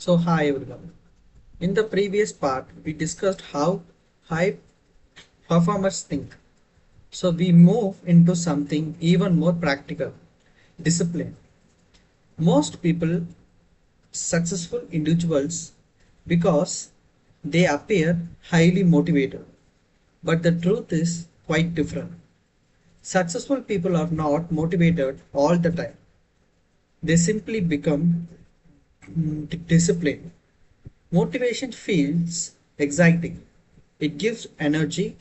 Hi everyone. In the previous part, we discussed how high performers think. We move into something even more practical, discipline. Most people, successful individuals, because they appear highly motivated. But the truth is quite different. Successful people are not motivated all the time. They simply become disciplined. Motivation feels exciting. It gives energy,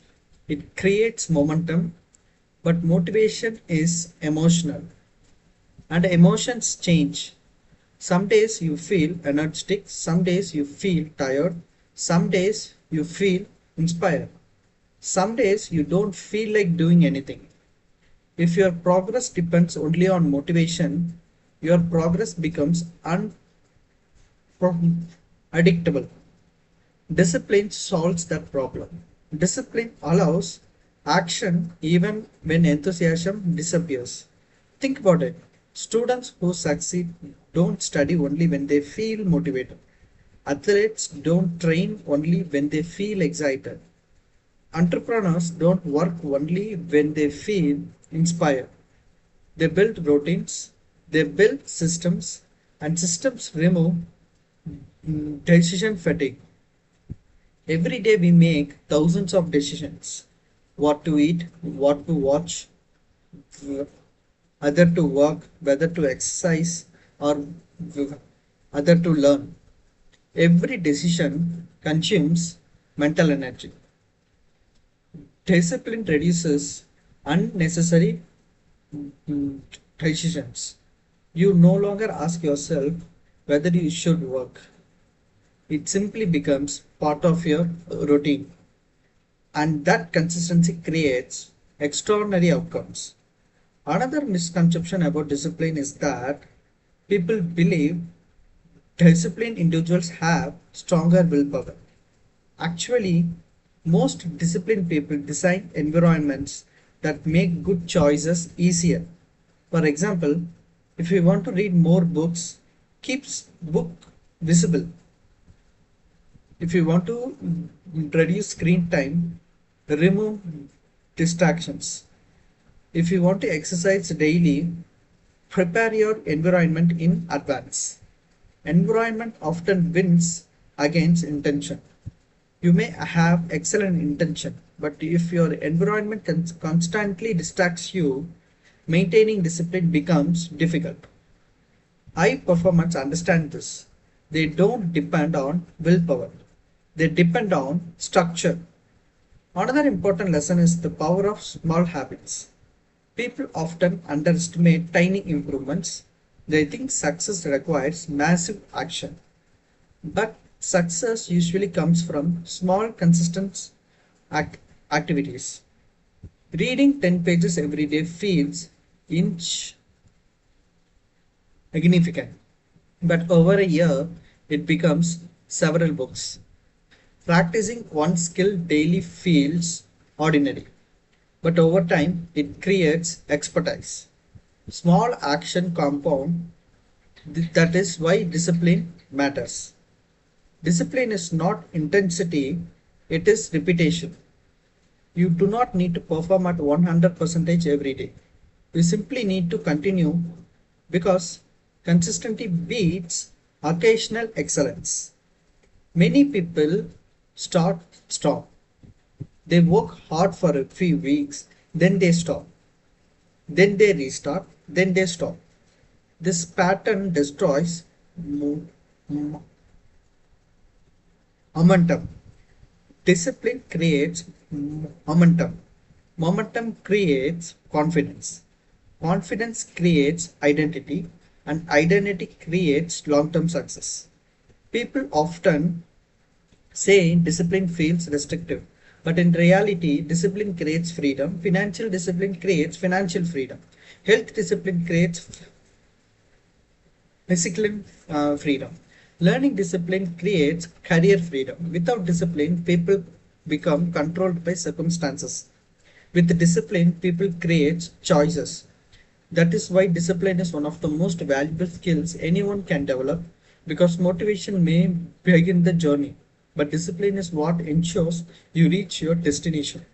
it creates momentum, but motivation is emotional and emotions change. Some days you feel energetic, some days you feel tired, some days you feel inspired, some days you don't feel like doing anything. If your progress depends only on motivation, your progress becomes unpredictable. Discipline solves that problem. Discipline allows action even when enthusiasm disappears. Think about it. Students who succeed don't study only when they feel motivated. Athletes don't train only when they feel excited. Entrepreneurs don't work only when they feel inspired. They build routines, they build systems, and systems remove decision fatigue. Every day we make thousands of decisions. What to eat, what to watch, whether to work, whether to exercise, or whether to learn. Every decision consumes mental energy. Discipline reduces unnecessary mm, decisions. You no longer ask yourself whether you should work. It simply becomes part of your routine. And that consistency creates extraordinary outcomes. Another misconception about discipline is that people believe disciplined individuals have stronger willpower. Actually, most disciplined people design environments that make good choices easier. For example, if you want to read more books, keep book visible. If you want to reduce screen time, remove distractions. If you want to exercise daily, prepare your environment in advance. Environment often wins against intention. You may have excellent intention, but if your environment constantly distracts you, maintaining discipline becomes difficult. High performers understand this. They don't depend on willpower, they depend on structure. Another important lesson is the power of small habits. People often underestimate tiny improvements. They think success requires massive action. But success usually comes from small, consistent act- activities. Reading 10 pages every day feels insignificant, but over a year it becomes several books. Practicing one skill daily feels ordinary, but over time it creates expertise. Small action compound. That is why discipline matters. Discipline is not intensity, it is repetition. You do not need to perform at 100% every day. You simply need to continue because consistency beats occasional excellence. Many people start strong. They work hard for a few weeks, then they stop. Then they restart, then they stop. This pattern destroys mo- momentum. Discipline creates momentum. Momentum creates confidence. Confidence creates identity, and identity creates long term success. People often say discipline feels restrictive, but in reality, discipline creates freedom. Financial discipline creates financial freedom. Health discipline creates physical freedom. Learning discipline creates career freedom. Without discipline, people become controlled by circumstances. With discipline, people create choices. That is why discipline is one of the most valuable skills anyone can develop. because motivation may begin the journey, but discipline is what ensures you reach your destination.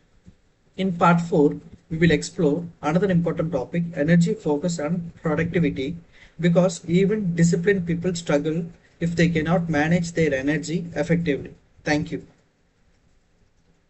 In part 4, we will explore another important topic, energy, focus, and productivity, because even disciplined people struggle if they cannot manage their energy effectively. Thank you.